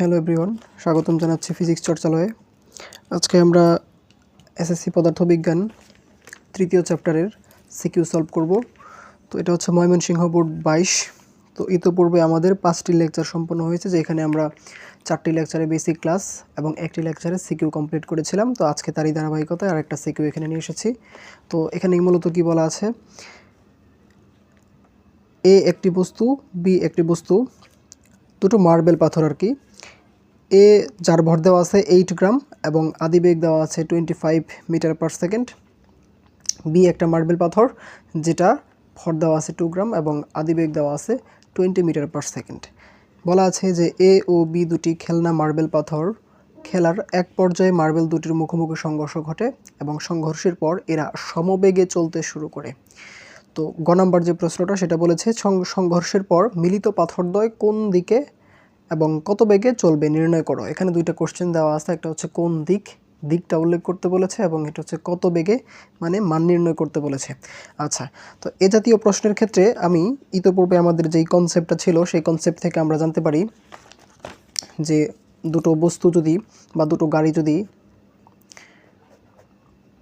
Hello everyone, স্বাগতম জানাচ্ছি physics চর্চালয়ে। আজকে আমরা এসএসসি পদার্থবিজ্ঞান তৃতীয় চ্যাপ্টারের সিকিউ সলভ করব। তো এটা হচ্ছে ময়মনসিংহ বোর্ড 22। তো ইতোপূর্বে আমাদের 5টি লেকচার সম্পন্ন হয়েছে, যেখানে আমরা 4টি লেকচারে বেসিক ক্লাস এবং 1টি লেকচারে সিকিউ কমপ্লিট করেছিলাম। তো আজকে তারই ধারাবাহিকতায় আর একটা সিকিউ এখানে নিয়ে এসেছি। তো এখানে মূলত কি বলা আছে, এ একটি বস্তু, বি একটি বস্তু, দুটো মার্বেল পাথর আর কি। এ যার ভর দেওয়া আছে 8 গ্রাম এবং আদিবেগ দেওয়া আছে 25 মিটার পার সেকেন্ড। বি একটা মার্বেল পাথর যেটা ভর দেওয়া আছে 2 গ্রাম এবং আদিবেগ দেওয়া আছে 20 মিটার পার সেকেন্ড। বলা আছে যে এ ও বি দুটি খেলনা মার্বেল পাথর খেলার এক পর্যায়ে মার্বেল দুটির মুখোমুখি সংঘর্ষ ঘটে এবং সংঘর্ষের পর এরা সমবেগে চলতে শুরু করে। তো গ নাম্বার যে প্রশ্নটা সেটা বলেছে সংঘর্ষের পর মিলিত পাথরদ্বয় কোন দিকে এবং কত বেগে চলবে নির্ণয় করো। এখানে দুইটা কোশ্চেন দেওয়া আছে, একটা হচ্ছে কোন দিকটা উল্লেখ করতে বলেছে এবং এটা হচ্ছে কত বেগে মানে মান নির্ণয় করতে বলেছে। আচ্ছা, তো এ জাতীয় প্রশ্নের ক্ষেত্রে আমি ইতোপূর্বে আমাদের যেই কনসেপ্টটা ছিল সেই কনসেপ্ট থেকে আমরা জানতে পারি যে দুটো বস্তু যদি বা দুটো গাড়ি যদি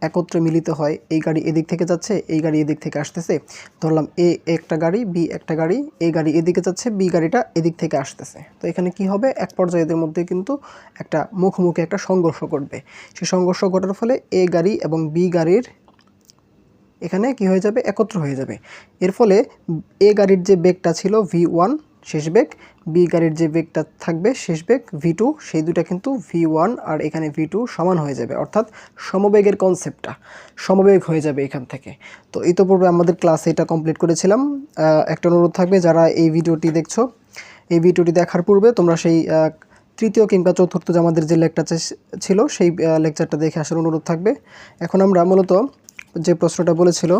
একত্রে মিলিত হয়, এই গাড়ি এদিক থেকে যাচ্ছে, এই গাড়ি এদিক থেকে আসতেছে। ধরলাম এ একটা গাড়ি, বি একটা গাড়ি, এই গাড়ি এদিকে যাচ্ছে, বি গাড়িটা এদিক থেকে আসতেছে। তো এখানে কি হবে, এক পর্যায়ে এদের মধ্যে কিন্তু একটা মুখোমুখি একটা সংঘর্ষ ঘটবে। সেই সংঘর্ষ ঘটার ফলে এ গাড়ি এবং বি গাড়ির এখানে কি হয়ে যাবে, একত্র হয়ে যাবে। এর ফলে এ গাড়ির যে বেগটা ছিল V1 শেষ বেগ, বি গাড়ির যে বেগটা থাকবে শেষ বেগ V2, সেই দুটা কিন্তু V1 আর এখানে V2 সমান হয়ে যাবে, অর্থাৎ সমবেগের কনসেপ্টটা সমবেগ হয়ে যাবে এখান থেকে। তো ইতোপূর্বে আমাদের ক্লাসে এটা কমপ্লিট করেছিলাম। একটা অনুরোধ থাকবে, যারা এই ভিডিওটি দেখছো, এই ভিডিওটি দেখার পূর্বে তোমরা সেই তৃতীয় কিংবা চতুর্থ যে আমাদের যে লেকচারটা ছিল সেই লেকচারটা দেখে আসার অনুরোধ থাকবে। এখন আমরা মূলত যে প্রশ্নটা বলেছিল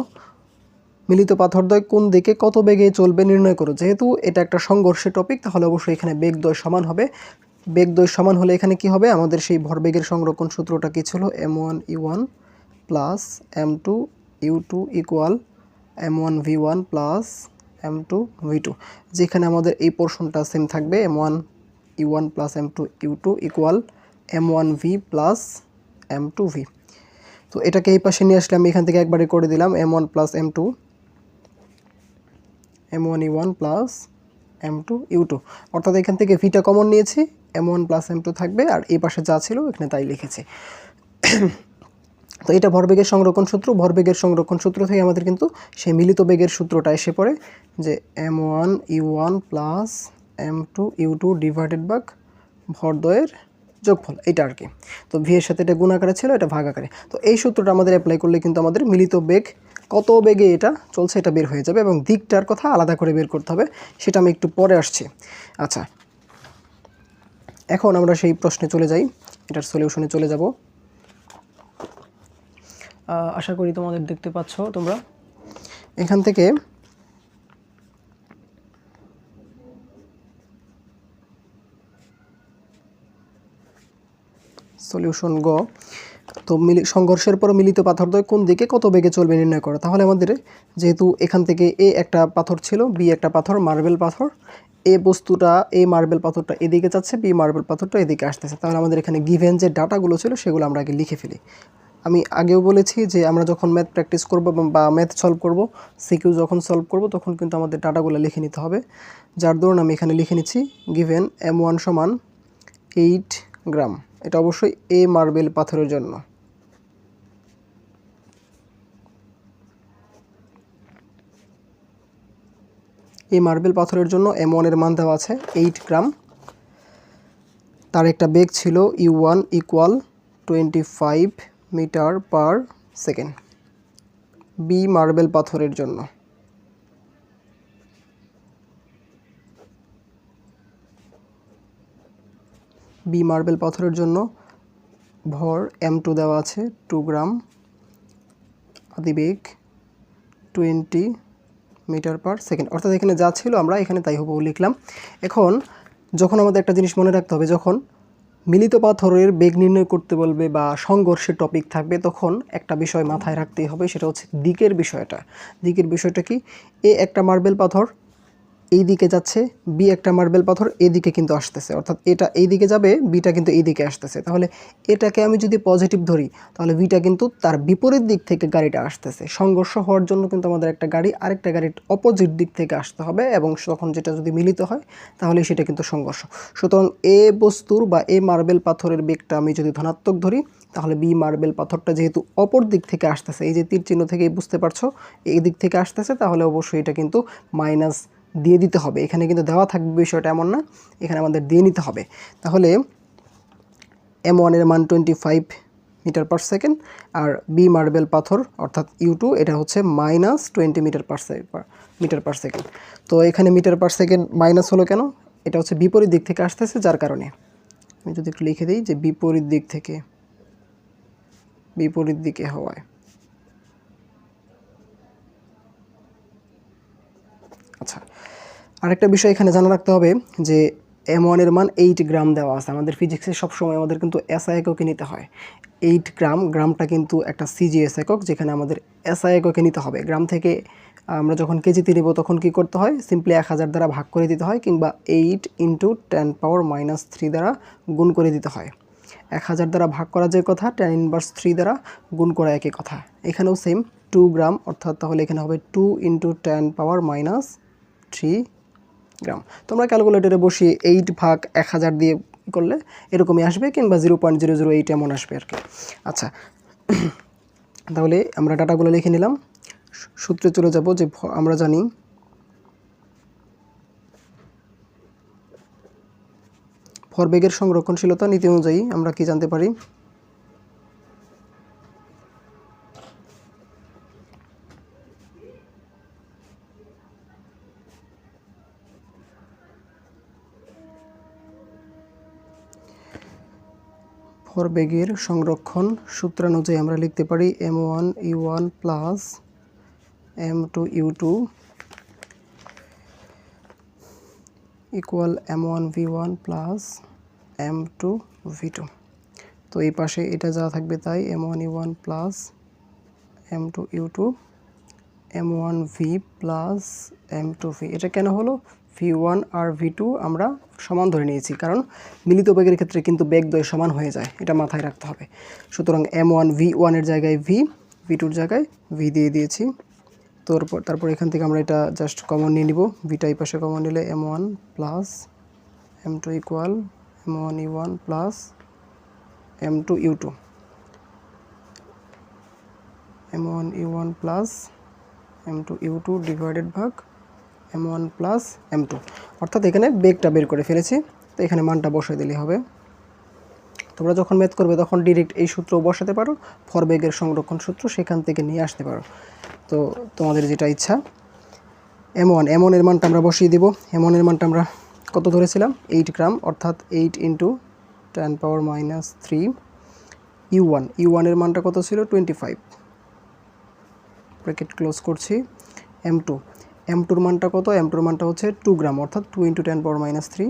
মিলিত পাথরদ্বয় কোন দিকে কত বেগে চলবে নির্ণয় করো, যেহেতু এটা একটা সংঘর্ষের টপিক তাহলে অবশ্যই এখানে বেগদ্বয় সমান হবে। বেগদ্বয় সমান হলে এখানে কি হবে, আমাদের সেই ভরবেগের সংরক্ষণ সূত্রটা কি ছিল, m1u1 plus m2u2 equal m1v1 plus m2v2, যেখানে আমাদের এই পোর্শনটা সেম থাকবে, m1u1 plus m2u2 equal m1v plus m2v। তো এটাকে এই পাশে নিয়ে আসলে আমি এখান থেকে একবারে করে দিলাম m1 plus m2 m1u1 plus m2u2, অর্থাৎ এখান থেকে ভিটা কমন নিয়েছি, m1 প্লাস m2 থাকবে আর এই পাশে যা ছিল এখানে তাই লিখেছি। তো এটা ভরবেগের সংরক্ষণ সূত্র, ভরবেগের সংরক্ষণ সূত্র থেকে আমাদের কিন্তু সেই মিলিত বেগের সূত্রটা এসে পড়ে যে m1u1 plus m2u2 divided by ভরদ্বয়ের যোগফল, এটা আর কি। তো ভি এর সাথে এটা গুণ আকারে ছিল, এটা ভাগ আকারে। তো এই সূত্রটা আমাদের অ্যাপ্লাই করলে কিন্তু আমাদের মিলিত বেগ কত বেগে এটা চলছে এটা বের হয়ে যাবে এবং দিকটার কথা আলাদা করে বের করতে হবে, সেটা আমি একটু পরে আসছি। আচ্ছা, এখন আমরা সেই প্রশ্নে চলে যাই, এটার সলিউশনে চলে যাব। আশা করি তোমাদের দেখতে পাচ্ছ তোমরা। এখান থেকে সলিউশন গ, তো সংঘর্ষের পর মিলিত পাথরদ্বয় কোন দিকে কত বেগে চলবে নির্ণয় করো। তাহলে আমাদের যেহেতু এখান থেকে এ একটা পাথর ছিল, বি একটা পাথর মার্বেল পাথর, এ বস্তুটা এই মার্বেল পাথরটা এদিকে যাচ্ছে, বি মার্বেল পাথরটা এদিকে আসতেছে। তাহলে আমাদের এখানে গিভেন যে ডাটাগুলো ছিল সেগুলো আমরা আগে লিখে ফেলি। আমি আগেও বলেছি যে আমরা যখন ম্যাথ প্র্যাকটিস করব বা ম্যাথ সলভ করব, সিকিউ যখন সলভ করব তখন কিন্তু আমাদের ডাটাগুলো লিখে নিতে হবে। যার দরুন আমি এখানে লিখে নিচ্ছি গিভেন m1 সমান 8 গ্রাম, এটা অবশ্যই এ মার্বেল পাথরের জন্য। এই মার্বেল পাথরের জন্য m1 এর মান দেওয়া আছে 8 গ্রাম, তার একটা বেগ ছিল u1 equal 25 metre per second. B marble পাথরের জন্য ভর m2 দেওয়া আছে 2 গ্রাম, আদিবেগ 20 মিটার পার সেকেন্ড, অর্থাৎ এখানে যা ছিল আমরা এখানে তাই হুবহু লিখলাম। এখন যখন আমাদের একটা জিনিস মনে রাখতে হবে, যখন মিলিত পাথরের বেগ নির্ণয় করতে বলবে বা সংঘর্ষের টপিক থাকবে, তখন একটা বিষয় মাথায় রাখতেই হবে, সেটা হচ্ছে দিকের বিষয়টা। দিকের বিষয়টা কি, এ একটা মার্বেল পাথর, এই দিকে যাচ্ছে, বি একটা মার্বেল পাথর এদিকে কিন্তু আসতেছে, অর্থাৎ এটা এই দিকে যাবে, বিটা কিন্তু এই দিকে আসতেছে। তাহলে এটাকে আমি যদি পজিটিভ ধরি তাহলে বিটা কিন্তু তার বিপরীত দিক থেকে গাড়িটা আসতেছে। সংঘর্ষ হওয়ার জন্য কিন্তু আমাদের একটা গাড়ি আরেকটা গাড়ির অপোজিট দিক থেকে আসতে হবে, এবং তখন যেটা যদি মিলিত হয় তাহলে সেটা কিন্তু সংঘর্ষ। সুতরাং এ বস্তুর বা এ মার্বেল পাথরের বেগটা আমি যদি ধনাত্মক ধরি তাহলে বি মার্বেল পাথরটা যেহেতু অপর দিক থেকে আসতেছে, এই যে তীর চিহ্ন থেকেই বুঝতে পারছো এই দিক থেকে আসতেছে, তাহলে অবশ্যই এটা কিন্তু মাইনাস দিয়ে দিতে হবে। এখানে কিন্তু দেওয়া থাকবে বিষয়টা এমন না, এখানে আমাদের দিয়ে নিতে হবে। তাহলে M1 এর মান 25 মিটার পার সেকেন্ড, আর বি মার্বেল পাথর অর্থাৎ U2 এটা হচ্ছে -20 মিটার পার সেকেন্ড। তো এখানে মিটার পার সেকেন্ড মাইনাস হলো কেন? এটা হচ্ছে বিপরীত দিক থেকে আসতেছে, যার কারণে আমি যদি একটু লিখে দিই যে বিপরীত দিক থেকে, বিপরীত দিকে হওয়ায়। আচ্ছা, আরেকটা বিষয় এখানে জানা রাখতে হবে যে M1 এর মান 8 গ্রাম দেওয়া আছে। আমাদের ফিজিক্সে সবসময় আমাদের কিন্তু SI এককে নিতে হয়। 8 গ্রাম, গ্রামটা কিন্তু একটা CGS একক, যেখানে আমাদের SI এককে নিতে হবে। গ্রাম থেকে আমরা যখন কেজিতে নিব তখন কি করতে হয়? সিম্পলি 1000 দ্বারা ভাগ করে দিতে হয়, কিংবা 8 × 10⁻³ দ্বারা গুণ করে দিতে হয়। 1000 দ্বারা ভাগ করা যে কথা, 10⁻³ দ্বারা গুণ করা একই কথা। এখানেও সেম 2 গ্রাম, অর্থাৎ তাহলে এখানে হবে 2 × 10⁻³ গ্রাম। তোমরা ক্যালকুলেটরে বসিয়ে 8 ভাগ 1000 দিয়ে করলে এরকমই আসবে, কিংবা 0.008 এমন আসবে আর কি। আচ্ছা, তাহলে আমরা ডাটাগুলো লিখে নিলাম, সূত্রে চলে যাব। যে আমরা জানি ভরবেগের সংরক্ষণশীলতা নীতি অনুযায়ী আমরা কি জানতে পারি? ভরবেগের সংরক্ষণ সূত্রানুযায়ী আমরা লিখতে পারি m1u1 plus m2u2 equal m1v1 plus m2v2। তো এই পাশে এটা যা থাকবে তাই, m1u1 plus m2u2 m1v plus m2v। এটা কেন হলো? v1 আর v2 আমরা সমান ধরে নিয়েছি, কারণ মিলিত বেগের ক্ষেত্রে কিন্তু বেগদ্বয় সমান হয়ে যায়, এটা মাথায় রাখতে হবে। সুতরাং m1 v1 এর জায়গায় v, v2 এর জায়গায় v দিয়ে দিয়েছি। তারপর এখান থেকে আমরা এটা জাস্ট কমন নিয়ে নিব, ভিটা এই পাশে কমন নিলে m1 plus m2 equal m1u1 plus m2u2, m1u1 plus m2u2 divided ভাগ m1 প্লাস m2। অর্থাৎ এখানে বেগটা বের করে ফেলেছি, তো এখানে মানটা বসাই দিলেই হবে। তোমরা যখন ম্যাথ করবে তখন ডিরেক্ট এই সূত্র বসাতে পারো, ভরবেগের সংরক্ষণ সূত্র, সেখান থেকে নিয়ে আসতে পারো। তো তোমাদের যেটা ইচ্ছা। m1 এর মানটা আমরা বসিয়ে দেব। m1 এর মানটা আমরা কত ধরেছিলাম? 8 গ্রাম, অর্থাৎ 8 × 10⁻³ u1 এর মানটা কত ছিল? 25, ব্র্যাকেট ক্লোজ করছি। m2 মানটা কত? m2 মানটা হচ্ছে 2 গ্রাম, অর্থাৎ 2 × 10⁻³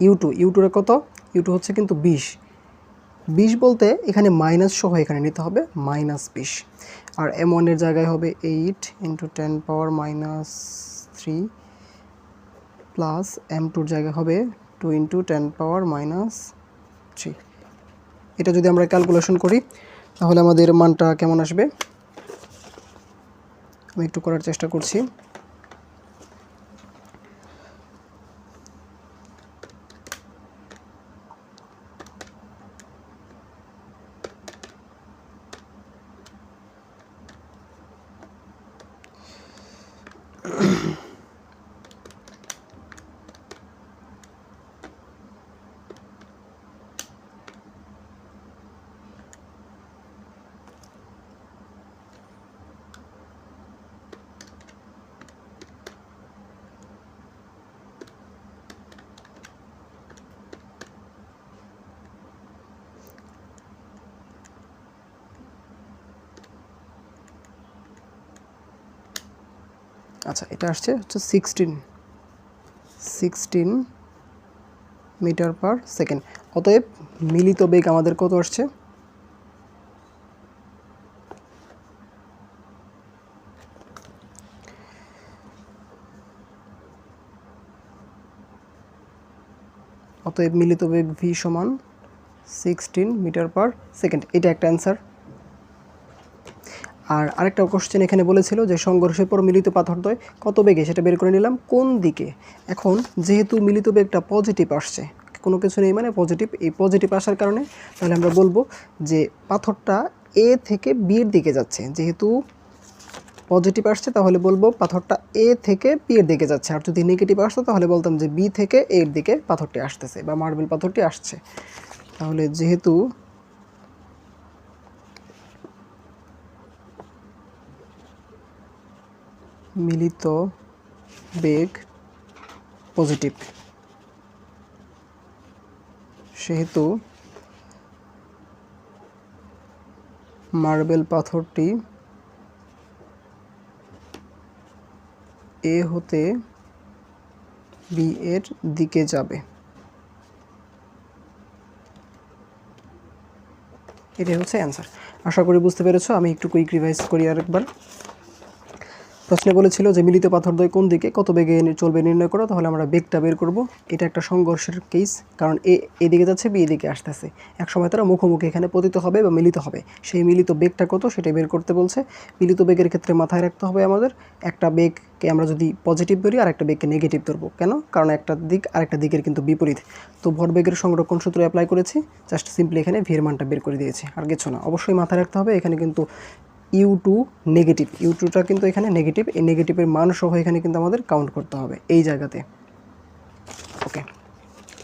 u2 এর কত? u2 হচ্ছে কিন্তু 20 বলতে এখানে মাইনাস সহ এখানে নিতে হবে, -20। আর m1 এর জায়গায় হবে 8 × 10⁻³ প্লাস m2 এর জায়গায় হবে 2 × 10⁻³। এটা যদি আমরা ক্যালকুলেশন করি তাহলে আমাদের মানটা কেমন আসবে? আমি একটু করার চেষ্টা করছি। আচ্ছা, এটা আসছে হচ্ছে 16 মিটার পার সেকেন্ড। অতএব মিলিত বেগ আমাদের কত আসছে? অতএব মিলিত বেগ v সমান 16 মিটার পার সেকেন্ড। এটা একটা অ্যান্সার। আর আরেকটা কোশ্চেন এখানে বলেছিল যে সংঘর্ষের পর মিলিত পাথরদ্বয় কত বেগে, সেটা বের করে নিলাম কোন দিকে। এখন যেহেতু মিলিত বেগটা পজিটিভ আসছে, কোনো কিছু নেই মানে পজিটিভ, এই পজিটিভ আসার কারণে তাহলে আমরা বলবো যে পাথরটা এ থেকে বির দিকে যাচ্ছে। যেহেতু পজিটিভ আসছে তাহলে বলবো পাথরটা এ থেকে বি এর দিকে যাচ্ছে, আর যদি নেগেটিভ আসতো তাহলে বলতাম যে বি থেকে এর দিকে পাথরটি আসতেছে বা মার্বেল পাথরটি আসছে। তাহলে যেহেতু মিলিত বেগ পজিটিভ, সেহেতু মার্বেল পাথরটি এ হতে বি এর দিকে যাবে। এটাই হচ্ছে অ্যান্সার। আশা করি বুঝতে পেরেছো। আমি একটু কুইক রিভাইজ করি আরেকবার। প্রশ্নে বলেছিল যে মিলিত পাথরদ্বয় কোন দিকে কত বেগে চলবে নির্ণয় করো, তাহলে আমরা বেগটা বের করব। এটা একটা সংঘর্ষের কেস, কারণ এদিকে যাচ্ছে বি এদিকে আসতেছে, এক সময় তারা মুখোমুখি এখানে পতিত হবে বা মিলিত হবে। সেই মিলিত বেগটা কত সেটা বের করতে বলছে। মিলিত বেগের ক্ষেত্রে মাথায় রাখতে হবে আমাদের একটা বেগকে আমরা যদি পজিটিভ ধরি আর একটা বেগকে নেগেটিভ ধরবো। কেন? কারণ একটা দিক আর একটা দিকের কিন্তু বিপরীত। তো ভরবেগের সংরক্ষণ সূত্র অ্যাপ্লাই করেছি, জাস্ট সিম্পলি এখানে ভি এর মানটা বের করে দিয়েছি, আর কিছু না। অবশ্যই মাথায় রাখতে হবে এখানে কিন্তু u2 নেগেটিভ, u2টা কিন্তু এখানে নেগেটিভ, এই নেগেটিভের মান সহ এখানে কিন্তু আমাদের কাউন্ট করতে হবে এই জায়গাতে। ওকে,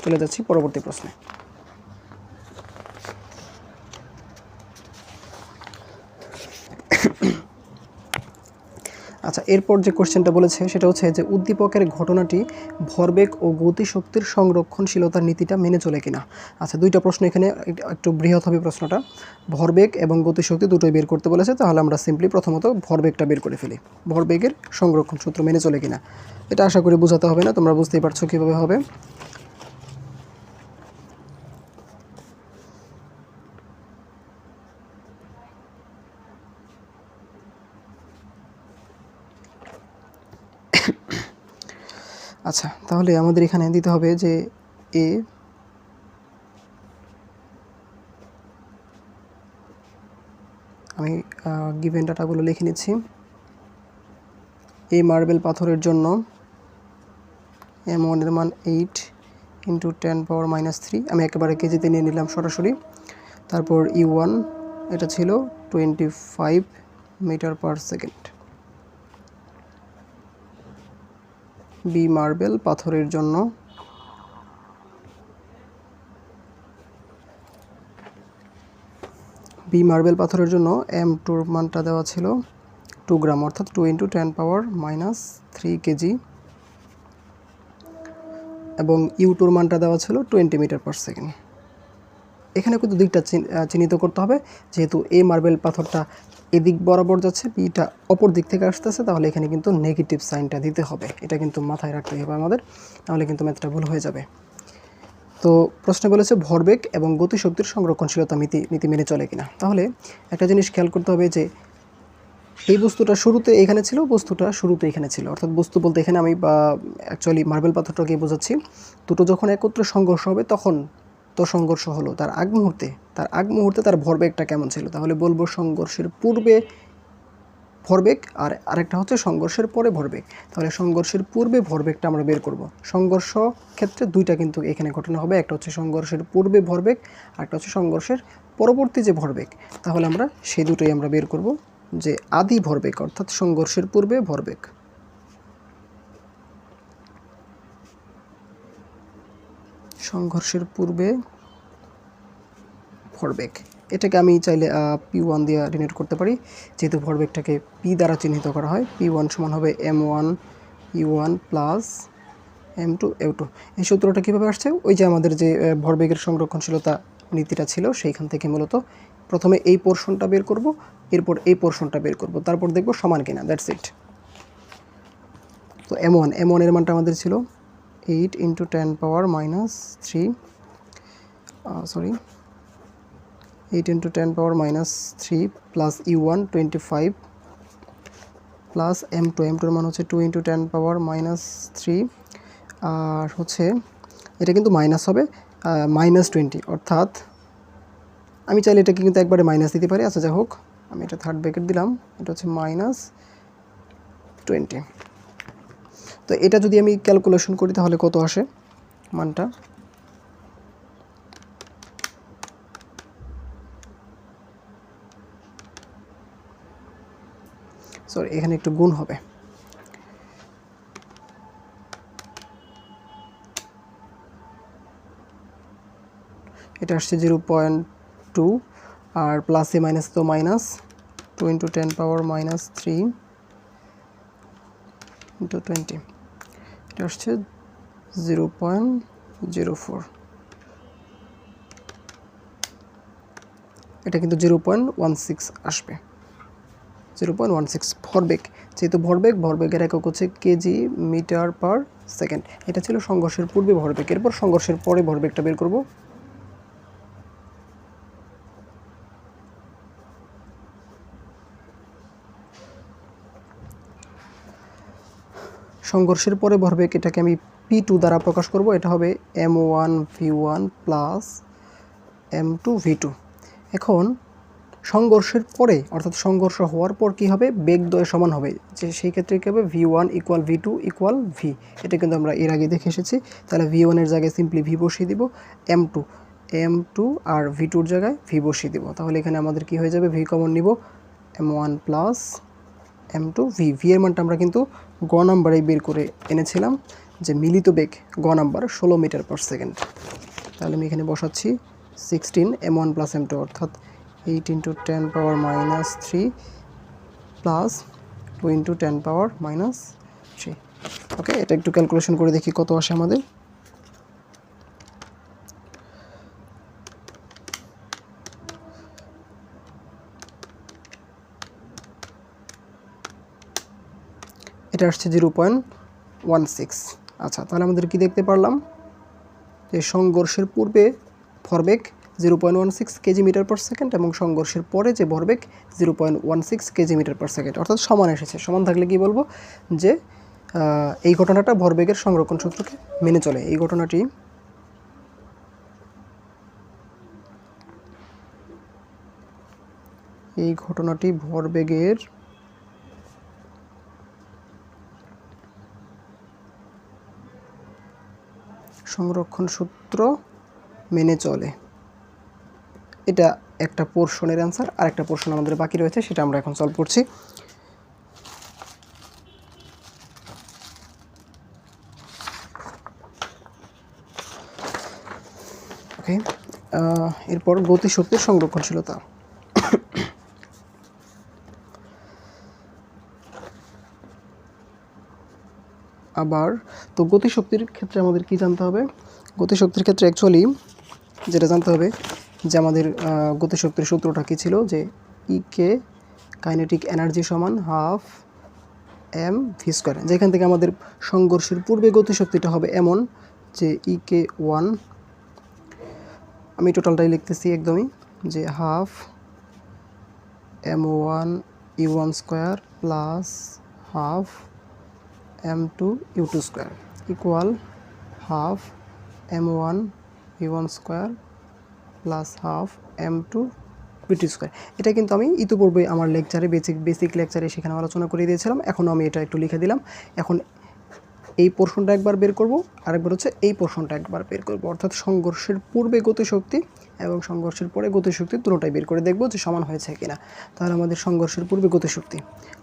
চলে যাচ্ছি পরবর্তী প্রশ্নে। আচ্ছা, এরপর যে কোশ্চেনটা বলেছে সেটা হচ্ছে যে উদ্দীপকের ঘটনাটি ভরবেগ ও গতিশক্তির সংরক্ষণশীলতার নীতিটা মেনে চলে কিনা। আচ্ছা, দুইটা প্রশ্ন এখানে, একটু বৃহৎ হবে প্রশ্নটা। ভরবেগ এবং গতিশক্তি দুটোই বের করতে বলেছে, তাহলে আমরা সিম্পলি প্রথমত ভরবেগটা বের করে ফেলি। ভরবেগের সংরক্ষণ সূত্র মেনে চলে কিনা, এটা আশা করি বোঝাতে হবে না, তোমরা বুঝতেই পারছো কীভাবে হবে। আচ্ছা, তাহলে আমাদের এখানে দিতে হবে যে আমি গিভেন ডাটাগুলো লিখে নিচ্ছি। এই মার্বেল পাথরের জন্য m1 এর মান 8 × 10⁻³ আমি একেবারে কেজিতে নিয়ে নিলাম সরাসরি। তারপর E1 এটা ছিল 25 metre per second. B marble পাথরের জন্য M2 মানটা দেওয়া ছিল 2 গ্রাম, অর্থাৎ 2 × 10⁻³ কেজি, এবং U2 মানটা দেওয়া ছিল 20 মিটার পার সেকেন্ড। এখানে কিন্তু দিকটা চিহ্নিত করতে হবে, যেহেতু এই মার্বেল পাথরটা এদিক বরাবর যাচ্ছে, বিটা অপর দিক থেকে আসতেছে, তাহলে এখানে কিন্তু নেগেটিভ সাইনটা দিতে হবে। এটা কিন্তু মাথায় রাখতে হবে আমাদের, তাহলে কিন্তু ম্যাথটা ভুল হয়ে যাবে। তো প্রশ্ন বলেছে ভরবেগ এবং গতিশক্তির সংরক্ষণশীলতা নীতি মেনে চলে কিনা। তাহলে একটা জিনিস খেয়াল করতে হবে যে এই বস্তুটা শুরুতে এখানে ছিল, বস্তুটা শুরুতে এখানে ছিল, অর্থাৎ বস্তু বলতে এখানে আমি অ্যাকচুয়ালি মার্বেল পাথরটাকে বোঝাচ্ছি। দুটো যখন একত্রে সংঘর্ষ হবে তখন তো সংঘর্ষ হলো, তার আগ মুহূর্তে তার ভরবেগটা কেমন ছিল, তাহলে বলবো সংঘর্ষের পূর্বে ভরবেগ, আর আরেকটা হচ্ছে সংঘর্ষের পরে ভরবেগ। তাহলে সংঘর্ষের পূর্বে ভরবেগটা আমরা বের করব। সংঘর্ষ ক্ষেত্রে দুইটা কিন্তু এখানে ঘটনা হবে, একটা হচ্ছে সংঘর্ষের পূর্বে ভরবেগ, আর একটা হচ্ছে সংঘর্ষের পরবর্তী যে ভরবেগ। তাহলে আমরা সেই দুটোই আমরা বের করব, যে আদি ভরবেগ অর্থাৎ সংঘর্ষের পূর্বে ভরবেগ। সংঘর্ষের পূর্বে ভরবেগ, এটাকে আমি চাইলে P1 দিয়ে ডিনোট করতে পারি, যেহেতু ভরবেগটাকে P দ্বারা চিহ্নিত করা হয়। P1 সমান হবে M1 U1 plus M2 U2। এই সূত্রটা কীভাবে আসছে? ওই যে আমাদের যে ভরবেগের সংরক্ষণশীলতা নীতিটা ছিল সেইখান থেকে মূলত প্রথমে এই পোর্শনটা বের করব, এরপর এই পোর্শনটা বের করব, তারপর দেখব সমান কিনা, দ্যাটস ইট। তো M1 এর মানটা আমাদের ছিল 8 × 10⁻³ 8 × 10⁻³ প্লাস U1 25 প্লাস M2 এর মান হচ্ছে 2 × 10⁻³ আর হচ্ছে এটা কিন্তু মাইনাস হবে -20, অর্থাৎ আমি চাইলে এটাকে কিন্তু একবারে মাইনাস দিতে পারি। আচ্ছা যাই হোক, আমি এটা থার্ড ব্র্যাকেট দিলাম, এটা হচ্ছে -20। তো এটা যদি আমি ক্যালকুলেশন করি তাহলে কত আসে মানটা? সরি, এখানে একটু গুণ হবে। এটা আসছে 0.2, আর প্লাসে মাইনাস তো মাইনাস, 2 × 10⁻³ × 20, এটা আসছে 0.04। এটা কিন্তু 0.16 আসবে, 0.16 ভরবেগ। যেহেতু ভরবেগের একক হচ্ছে কেজি মিটার পার সেকেন্ড। এটা ছিল সংঘর্ষের পূর্বে ভরবেগ। এরপর সংঘর্ষের পরে ভরবেগটা বের করব। সংঘর্ষের পরে ভরবেগ, এটাকে আমি P2 দ্বারা প্রকাশ করব। এটা হবে m1v1 প্লাস m2v2। এখন সংঘর্ষের পরে, অর্থাৎ সংঘর্ষ হওয়ার পর কি হবে, বেগদ্বয় সমান হবে। যে সেই ক্ষেত্রে কী হবে, v1 = v2 = v। এটা কিন্তু আমরা এর আগে দেখে এসেছি। তাহলে v1 এর জায়গায় সিম্পলি v বসিয়ে দিব, m2 আর v2 এর জায়গায় v বসিয়ে দিব। তাহলে এখানে আমাদের কি হয়ে যাবে, v কমন নিব, m1 প্লাস m2v। v এর মানটা আমরা কিন্তু গ নাম্বারে বের করে এনেছিলাম, যে মিলিত বেগ গ নাম্বার 16 মিটার/সেকেন্ড। তাহলে আমি এখানে বসাচ্ছি 16 m1 প্লাস m2, অর্থাৎ 8 × 10⁻³ প্লাস 2 × 10⁻³ ওকে, এটা একটু ক্যালকুলেশন করে দেখি কত আসে আমাদের। এটা আসছে 0.16। আচ্ছা, তাহলে আমাদের কি দেখতে পারলাম, যে সংঘর্ষের পূর্বে ভরবেগ 0.16 কেজি মিটার/সেকেন্ড এবং সংঘর্ষের পরে যে ভরবেগ 0.16 কেজি মিটার/সেকেন্ড, অর্থাৎ সমান এসেছে। সমান থাকলে কি বলবো, যে এই ঘটনাটা ভরবেগের সংরক্ষণ সূত্রকে মেনে চলে। এই ঘটনাটি ভরবেগের সংরক্ষণ সূত্র মেনে চলে। এটা একটা পোর্শনের অ্যান্সার। আর একটা পোর্শন আমাদের বাকি রয়েছে, সেটা আমরা এখন সলভ করছি। ওকে, এরপর গতিশক্তির সংরক্ষণশীলতা। আবার তো গতিশক্তির ক্ষেত্রে আমাদের কি জানতে হবে, গতিশক্তির ক্ষেত্রে অ্যাকচুয়ালি যেটা জানতে হবে, যে আমাদের গতিশক্তির সূত্রটা কী ছিল, যে ইকে কাইনেটিক এনার্জি সমান ½ mv²। যেখান থেকে আমাদের সংঘর্ষের পূর্বে গতিশক্তিটা হবে এমন, যে EK1, আমি টোটালটাই লিখতেছি একদমই, যে ½ m1u1² plus ½ m2u2² equal ½ m1v1² plus ½ m2v2²। এটা কিন্তু আমি ইতিপূর্বে আমার লেকচারে বেসিক লেকচারে সেখানে আলোচনা করে দিয়েছিলাম। এখনও আমি এটা একটু লিখে দিলাম। এখন এই পোর্শনটা একবার বের করব, আরেকবার হচ্ছে এই পোর্শনটা একবার বের করব, অর্থাৎ সংঘর্ষের পূর্বে গতিশক্তি এবং সংঘর্ষের পরে গতিশক্তি দুটোটাই বের করে দেখব যে সমান হয়েছে কিনা। তাহলে আমাদের সংঘর্ষের পূর্বে গতিশক্তি,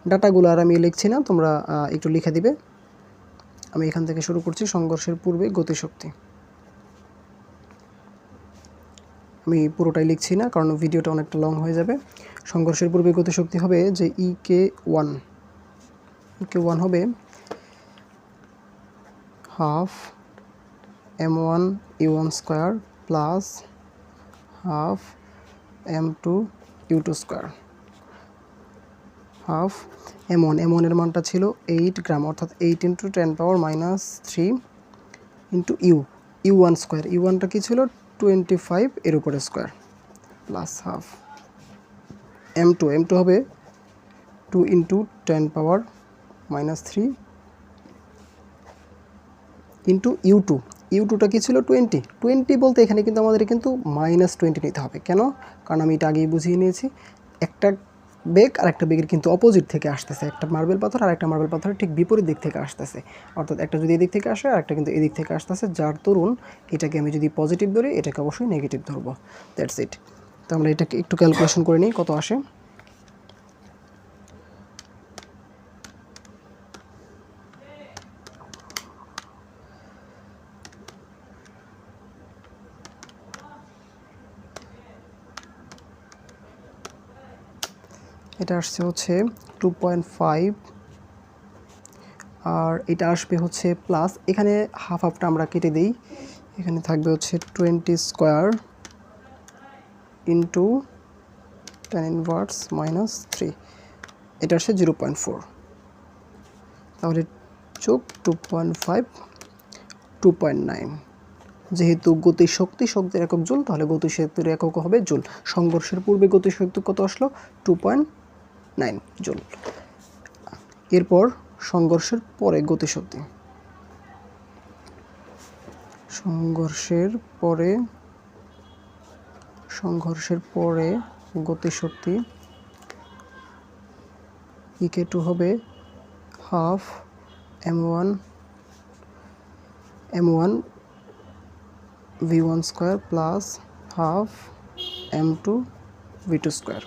ডাটাগুলো আর আমি লিখছি না, তোমরা একটু লিখে দিবে। আমি এখান থেকে শুরু করছি। সংঘর্ষের পূর্বে গতিশক্তি, আমি পুরোটাই লিখছি না কারণ ভিডিওটা অনেকটা লং হয়ে যাবে। সংঘর্ষের পূর্বে গতিশক্তি হবে যে EK1 হবে ½ m1u1² plus ½ m2u2²। Half m1 এর মানটা ছিল 8 গ্রাম, অর্থাৎ 8 × 10⁻³ ইন্টু u1²। u1টা কি ছিল, 25 এর উপরে স্কোয়ার, প্লাস ½ m2 হবে 2 × 10⁻³ ইন্টু u2টা কি ছিল 20, 20 বলতে এখানে কিন্তু আমাদের কিন্তু -20 নিতে হবে। কেন? কারণ আমি এটা আগেই বুঝিয়ে নিয়েছি, একটা বেগ আর একটা বেগের কিন্তু অপোজিট থেকে আসতেছে, একটা মার্বেল পাথর আর একটা মার্বেল পাথরের ঠিক বিপরীত দিক থেকে আসতেছে, অর্থাৎ একটা যদি এদিক থেকে আসে আর একটা কিন্তু এদিক থেকে আসতেছে, যার দরুন এটাকে আমি যদি পজিটিভ ধরি এটাকে অবশ্যই নেগেটিভ ধরবো। That's it. তো আমরা এটাকে একটু ক্যালকুলেশন করে নিই কত আসে। এটা আসছে হচ্ছে 2.5 আর এটা আসবে হচ্ছে প্লাস, এখানে হাফ হাফটা আমরা কেটে দিই, এখানে থাকবে হচ্ছে 20 স্কোয়ার ইন্টু 10⁻³ এটা আসছে 0.4, তাহলে যোগ 2.5 2.9। যেহেতু গতিশক্তি শক্তির একক জুল, তাহলে গতিশক্তির একক হবে জুল। সংঘর্ষের পূর্বে গতিশক্তি কত আসলো? 2.9 জুল। এরপর সংঘর্ষের পরে গতিশক্তি, সংঘর্ষের পরে গতিশক্তি ইকে2 হবে half m1 v1 square plus half m2 v2 square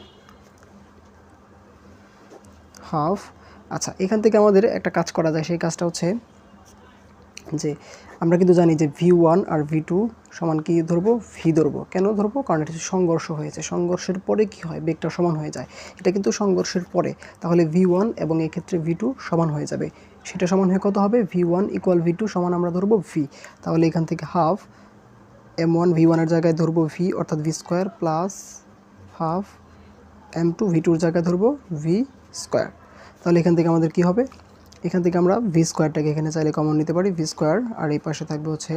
half. আচ্ছা, এখান থেকে আমাদের একটা কাজ করা যায়, সেই কাজটা হচ্ছে যে আমরা কিন্তু জানি যে v1 আর v2 সমান কি ধরবো? v ধরবো। কেন ধরবো? কারণ এটা সংঘর্ষ হয়েছে, সংঘর্ষের পরে কি হয়? বেগটা সমান হয়ে যায়, এটা কিন্তু সংঘর্ষের পরে, তাহলে v1 এবং এক্ষেত্রে v2 সমান হয়ে যাবে। সেটা সমান হয়ে কত হবে? v1 = v2 সমান আমরা ধরবো v, তাহলে এখান থেকে হাফ m1 v1 এর জায়গায় ধরবো v অর্থাৎ v square plus half m2 v2 এর জায়গায় ধরবো v স্কোয়ার। তাহলে এখান থেকে আমাদের কি হবে? এখান থেকে আমরা ভি স্কোয়ারটাকে এখানে চাইলে কমন নিতে পারি, ভি স্কোয়ার, আর এই পাশে থাকবে হচ্ছে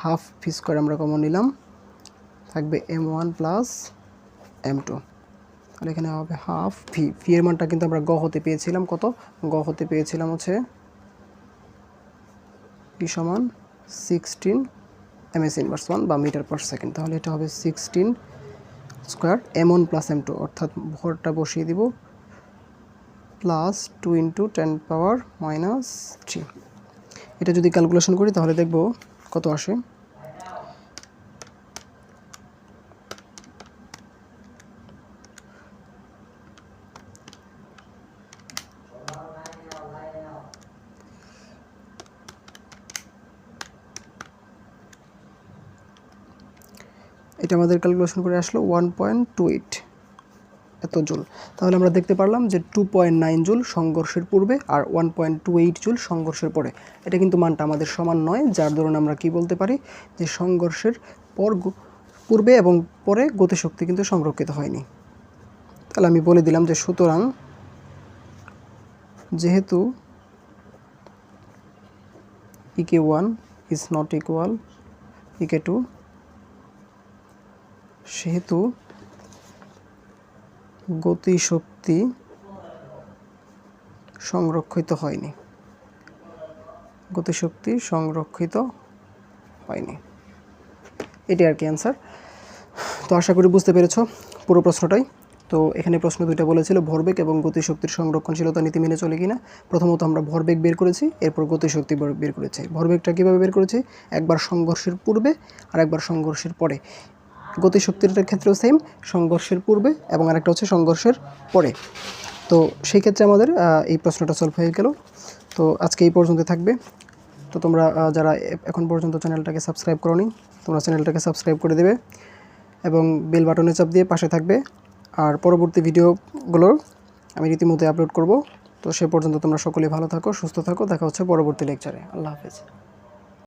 হাফ ভি স্কোয়ার আমরা কমন নিলাম, থাকবে m1 প্লাস m2, তাহলে এখানে হবে হাফ ভি। ভি এর মানটা কিন্তু আমরা গ হতে পেয়েছিলাম, কত? গ হতে পেয়েছিলাম হচ্ছে ভি সমান 16 ms−1 বা মিটার/সেকেন্ড, তাহলে এটা হবে 16 স্কোয়ার m1 প্লাস m2, অর্থাৎ ভরটা বসিয়ে দিব প্লাস 2 × 10⁻³ এটা যদি ক্যালকুলেশন করি তাহলে দেখব কত আসে। এটা আমাদের ক্যালকুলেশন করে আসলো 1.28 এত জুল। তাহলে আমরা দেখতে পারলাম যে 2.9 জুল সংঘর্ষের পূর্বে আর 1.28 জুল সংঘর্ষের পরে। এটা কিন্তু মানটা আমাদের সমান নয়, যার দরুন আমরা কি বলতে পারি যে সংঘর্ষের পূর্বে এবং পরে গতিশক্তি কিন্তু সংরক্ষিত হয়নি। তাহলে আমি বলে দিলাম যে সুতরাং যেহেতু ইকে1 ইজ নট ইকুয়াল ইকে2, সেহেতু গতিশক্তি সংরক্ষিত হয়নি, গতিশক্তি সংরক্ষিত হয়নি। এটাই আর কি অ্যান্সার। তো আশা করি বুঝতে পেরেছ পুরো প্রশ্নটাই। তো এখানে প্রশ্ন দুইটা বলেছিল ভরবেগ এবং গতিশক্তির সংরক্ষণশীলতা নীতি মেনে চলে কিনা। প্রথমত আমরা ভরবেগ বের করেছি, এরপর গতিশক্তি বের করেছি। ভরবেগটা কীভাবে বের করেছি? একবার সংঘর্ষের পূর্বে আর একবার সংঘর্ষের পরে। গতিশক্তির ক্ষেত্রেও সেম, সংঘর্ষের পূর্বে এবং আরেকটা হচ্ছে সংঘর্ষের পরে। তো সেই ক্ষেত্রে আমাদের এই প্রশ্নটা সলভ হয়ে গেল। তো আজকে এই পর্যন্ত থাকবে। তো তোমরা যারা এখন পর্যন্ত চ্যানেলটাকে সাবস্ক্রাইব করোনি, তোমরা চ্যানেলটাকে সাবস্ক্রাইব করে দেবে এবং বেল বাটনে চাপ দিয়ে পাশে থাকবে। আর পরবর্তী ভিডিওগুলো আমি রীতিমতো আপলোড করব। তো সে পর্যন্ত তোমরা সকলেই ভালো থাকো, সুস্থ থাকো। দেখা হচ্ছে পরবর্তী লেকচারে। আল্লাহ হাফেজ।